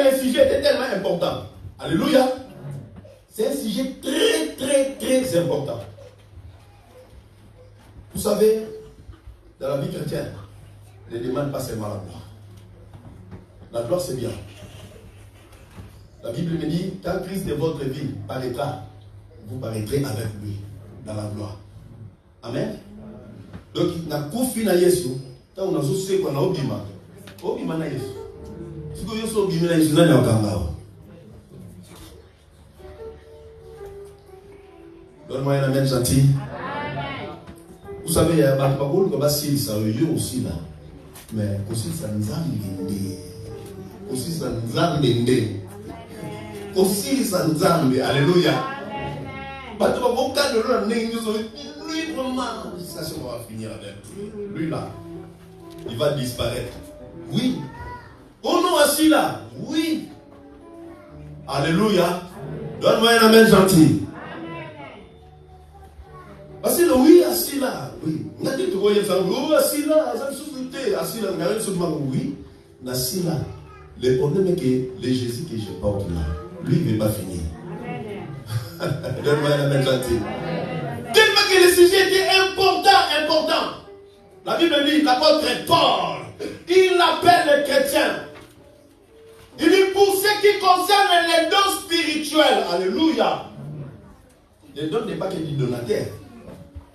que le sujet était tellement important. Alléluia. C'est un sujet très, très, très important. Vous savez, dans la vie chrétienne, ne demande pas seulement la gloire. La gloire, c'est bien. La Bible me dit, quand Christ de votre vie paraîtra, vous paraîtrez avec lui dans la gloire. Amen. Donc, na kufi na Yesu, quand on a zossé qu'on a obima na Yesu. Si vous avez obima na Yesu, n'a pas. Donne-moi un amen gentil. Vous savez, il y a un parole comme ça, ça aussi là. Mais aussi ça nous a mis. Aussi ça nous a mis. Aussi ça nous a mis. Alléluia. Parce que bon, quand lui vraiment, ça va finir avec lui là. Il va disparaître. Oui. Oh non, assis là. Oui. Alléluia. Donne-moi un amen gentil. Assis là, oui, assis là, oui. On a dit que vous voyez ça, oui, assis là, ça me souffle, assis là, regardez ce moment, oui, assis là. Le problème est que le Jésus que je porte là, lui, il ne va pas finir. Donne-moi un amen gentil. Tellement que le sujet était important. La Bible dit, l'apôtre Paul, il appelle les chrétiens. Il dit, pour ce qui concerne les dons spirituels, alléluia. Les dons n'est pas que du donateur.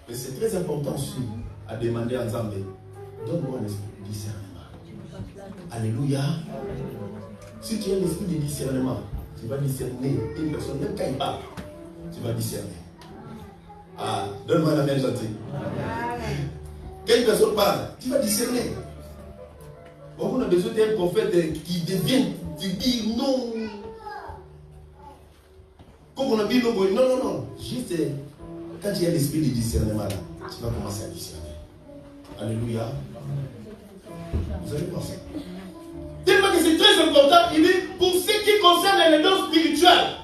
Mais c'est très important aussi à demander à Nzambé. Donne-moi un esprit de discernement. Alléluia. Si tu as un esprit de discernement, tu vas discerner une personne, même quand il parle, tu vas discerner. Ah, donne-moi la main gentille. Quand une personne parle, tu vas discerner. Bon, on a besoin d'un prophète qui devient, qui dit non. Comme on a dit non, non. Juste. Quand tu as l'esprit de discernement là, tu vas commencer à discerner. Alléluia. Vous allez voir ça. Tellement que c'est très important, il dit, pour ce qui concerne les dons spirituels,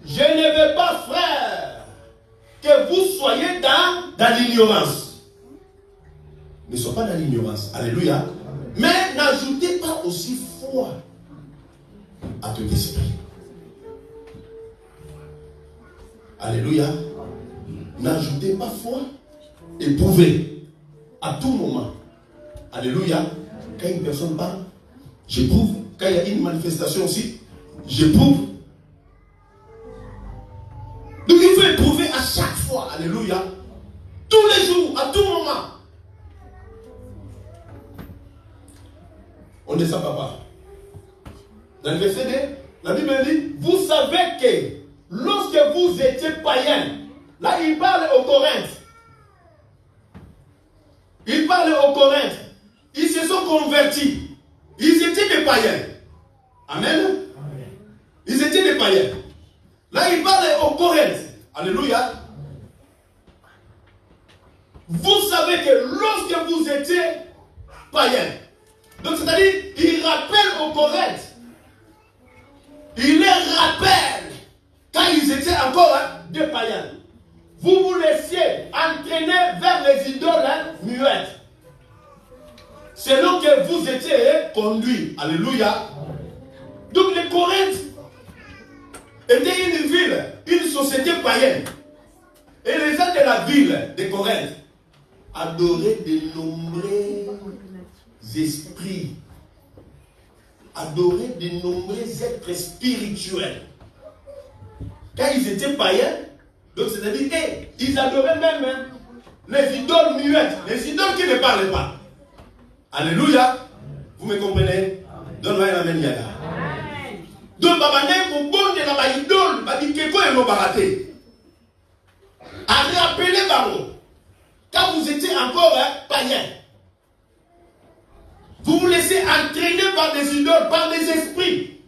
je ne veux pas, frère, que vous soyez dans l'ignorance. Ne soyez pas dans l'ignorance. Alléluia. Mais n'ajoutez pas aussi foi à ton esprit. Alléluia. N'ajoutez pas foi, éprouvez à tout moment. Alléluia. Quand une personne parle, j'éprouve. Quand il y a une manifestation aussi, j'éprouve. Donc il faut éprouver à chaque fois. Alléluia. Tous les jours, à tout moment. On descend papa. Dans le verset 2, la Bible dit, vous savez que lorsque vous étiez païens, là il parle aux Corinthes. Il parle aux Corinthes. Ils se sont convertis. Ils étaient des païens. Amen. Ils étaient des païens. Là il parle aux Corinthes. Alléluia. Vous savez que lorsque vous étiez païens, donc c'est-à-dire, il rappelle aux Corinthes. Il les rappelle quand ils étaient encore des païens. Vous vous laissiez entraîner vers les idoles muettes. Selon que vous étiez conduits. Alléluia. Donc les Corinthes étaient une ville, une société païenne. Et les gens de la ville de Corinthe adoraient de nombreux esprits. Adoraient de nombreux êtres spirituels. Quand ils étaient païens, donc c'est-à-dire qu'ils adoraient même les idoles muettes, les idoles qui ne parlaient pas. Alléluia. Vous me comprenez? Donne-moi un amen yaga. Donc, vous bon de la idole, à rappeler Baro, quand vous étiez encore païens, vous vous laissez entraîner par des idoles, par des esprits.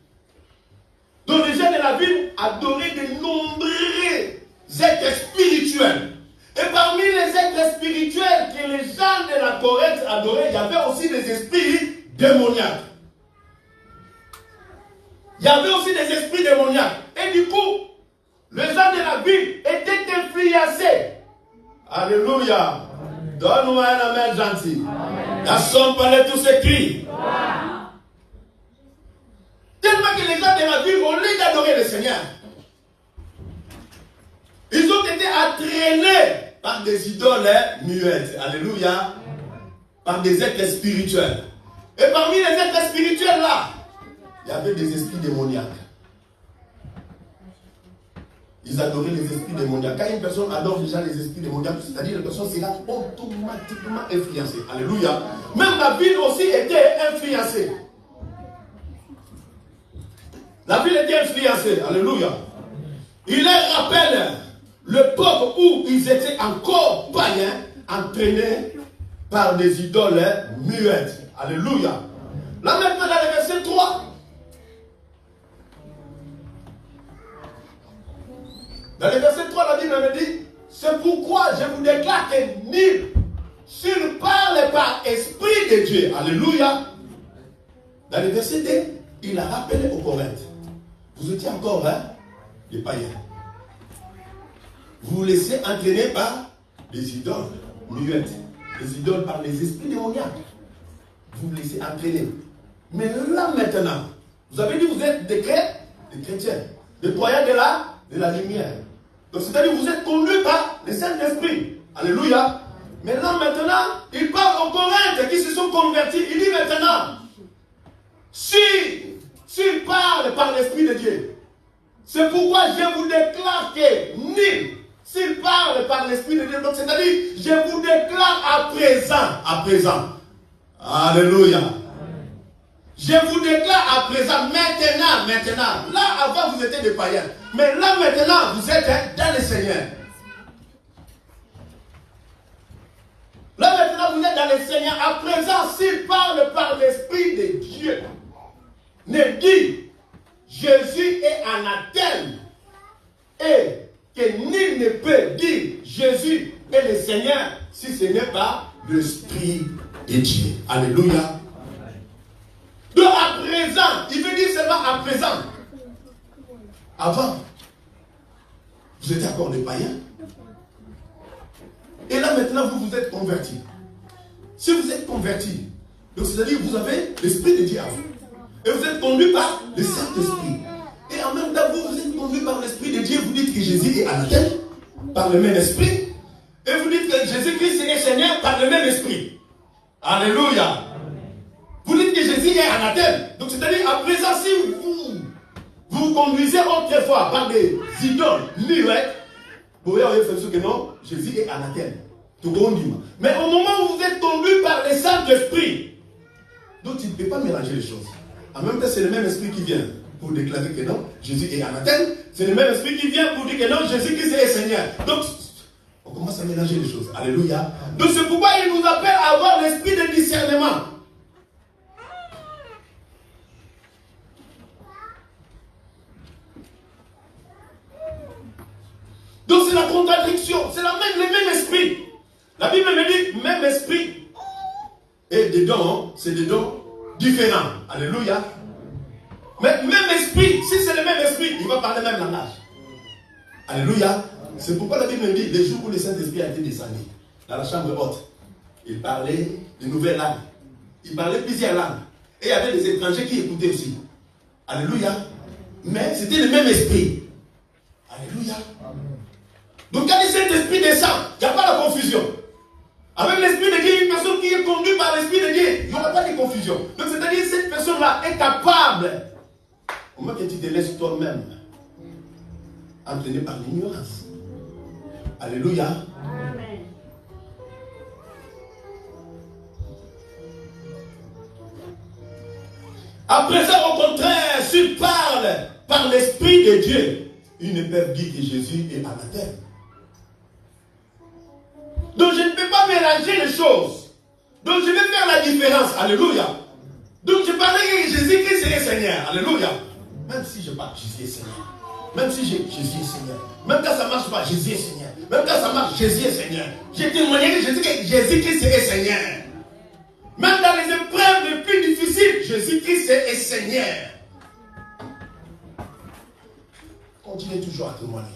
Donc les gens de la ville adoraient de nombreux êtres spirituels. Et parmi les êtres spirituels que les gens de la Corinthe adoraient, il y avait aussi des esprits démoniaques. Il y avait aussi des esprits démoniaques. Et du coup, les gens de la ville étaient influencés. Alléluia. Donne-moi un amen gentil. La somme parlait tous ces cris. Seigneur. Ils ont été entraînés par des idoles muettes. Alléluia. Par des êtres spirituels. Et parmi les êtres spirituels là, il y avait des esprits démoniaques. Ils adoraient les esprits démoniaques. Quand une personne adore déjà les esprits démoniaques, c'est-à-dire la personne sera automatiquement influencée. Alléluia. Même la ville aussi était influencée. La ville était influencée. Alléluia. Il leur rappelle le peuple où ils étaient encore païens, entraînés par des idoles muettes. Alléluia. Là maintenant dans le verset 3. Dans le verset 3, la Bible me dit, c'est pourquoi je vous déclare que nul, s'il parle par esprit de Dieu. Alléluia. Dans le verset 2, il a rappelé aux Corinthes. Vous étiez encore des païens. Vous vous laissez entraîner par les idoles muettes. Les idoles par les esprits démoniaques. Vous vous laissez entraîner. Mais là maintenant, vous avez dit que vous êtes des chrétiens, des croyants de la lumière. Donc c'est-à-dire que vous êtes conduits par le Saint-Esprit. Alléluia. Mais là maintenant, il parle aux Corinthes qui se sont convertis. Il dit maintenant, s'il parle par l'Esprit de Dieu, c'est pourquoi je vous déclare que nul, s'il parle par l'Esprit de Dieu, donc c'est-à-dire, je vous déclare à présent. Alléluia. Je vous déclare à présent, maintenant. Là, avant, vous étiez des païens. Mais là, maintenant, vous êtes dans le Seigneur. Là, maintenant, vous êtes dans le Seigneur. À présent, s'il parle par l'Esprit de Dieu, ne dit Jésus est anathème et que nul ne peut dire Jésus est le Seigneur si ce n'est pas l'Esprit de Dieu. Alléluia. Donc à présent, il veut dire seulement à présent. Avant, vous étiez encore des païens. Et là maintenant, vous vous êtes convertis. Si vous êtes convertis, donc c'est-à-dire que vous avez l'Esprit de Dieu à vous. Et vous êtes conduits par le Saint-Esprit. Et en même temps, vous êtes conduits par l'Esprit de Dieu. Vous dites que Jésus est anathème par le même Esprit. Et vous dites que Jésus-Christ est Seigneur par le même Esprit. Alléluia. Vous dites que Jésus est anathème. Donc c'est-à-dire, à présent, si vous conduisez autrefois par des idoles muettes, vous voyez que non, Jésus est anathème. Mais au moment où vous êtes conduit par le Saint-Esprit, donc il ne peut pas mélanger les choses. En même temps, c'est le même esprit qui vient pour déclarer que non, Jésus est anathème. C'est le même esprit qui vient pour dire que non, Jésus-Christ est Seigneur. Donc, on commence à mélanger les choses. Alléluia. Donc, c'est pourquoi il nous appelle à avoir l'esprit de discernement. Donc, c'est la contradiction. C'est le même esprit. La Bible me dit, même esprit. Et des dons, c'est des dons différents. Alléluia. Mais même esprit, si c'est le même esprit, il va parler le même langage. Alléluia. C'est pourquoi la Bible me dit, les jours où le Saint-Esprit a été descendu dans la chambre haute, il parlait de nouvelles langues. Il parlait plusieurs langues. Et il y avait des étrangers qui écoutaient aussi. Alléluia. Mais c'était le même esprit. Alléluia. Donc quand le Saint-Esprit descend, il n'y a pas de confusion. Avec l'Esprit de Dieu, une personne qui est conduite par l'Esprit de Dieu, il n'y aura pas de confusion. Donc c'est-à-dire que cette personne-là est capable, au moins que tu te laisses toi-même entraîner par l'ignorance. Alléluia. Amen. À présent, au contraire, s'il parle par l'Esprit de Dieu, ils ne peuvent dire que Jésus est anathème. Donc je ne peux pas mélanger les choses. Donc je vais faire la différence. Alléluia. Donc je parlais que Jésus-Christ est Seigneur. Alléluia. Même si je parle, Jésus est Seigneur. Même si Jésus est Seigneur. Même quand ça ne marche pas, Jésus est Seigneur. Même quand ça marche, Jésus est Seigneur. J'ai témoigné que Jésus-Christ est Seigneur. Même dans les épreuves les plus difficiles, Jésus-Christ est Seigneur. Continuez toujours à témoigner.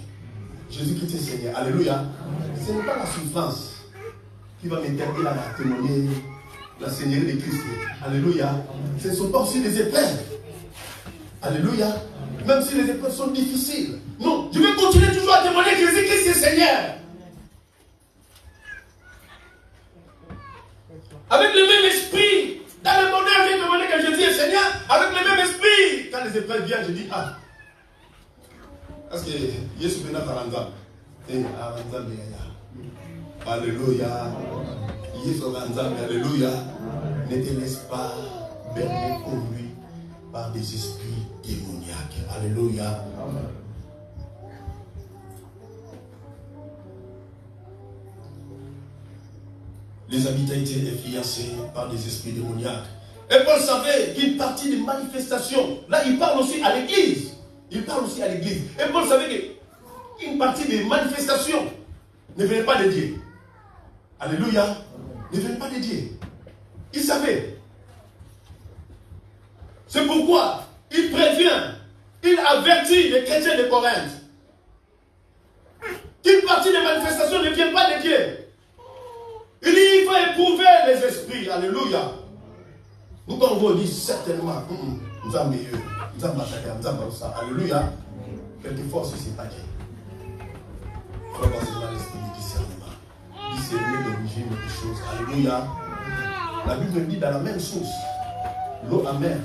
Jésus-Christ est Seigneur. Alléluia. Ce n'est pas la souffrance qui va m'interdire à témoigner la Seigneurie de Christ. Alléluia. Ce ne sont pas aussi des épreuves. Alléluia. même si les épreuves sont difficiles. Non, je vais continuer toujours à témoigner que Jésus-Christ est Seigneur. Avec le même esprit. Dans le bonheur, je vais témoigner que Jésus est Seigneur. Avec le même esprit. Quand les épreuves viennent, je dis, ah. Parce que Jésus venait à Ranzam. Et à Ranzam, alléluia. Jésus Ranzam, alléluia. Ne te laisse pas berner conduit par des esprits démoniaques. Alléluia. Les habitants étaient influencés par des esprits démoniaques. Et Paul savait qu'une partie des manifestations, là il parle aussi à l'église. Il parle aussi à l'église. Et Paul savait qu'une partie des manifestations ne venait pas de Dieu. Alléluia. Ne venait pas de Dieu. Il savait. C'est pourquoi il prévient, il avertit les chrétiens de Corinthe qu'une partie des manifestations ne vient pas de Dieu. Il dit il faut éprouver les esprits. Alléluia. Nous, quand on dit certainement, nous sommes meilleurs, nous sommes massacrés, nous sommes ça. Alléluia. Quelquefois aussi, c'est pas Dieu. Il faut avoir seulement l'esprit du discernement. Discerner l'origine des choses. Alléluia. La Bible dit dans la même source, l'eau amère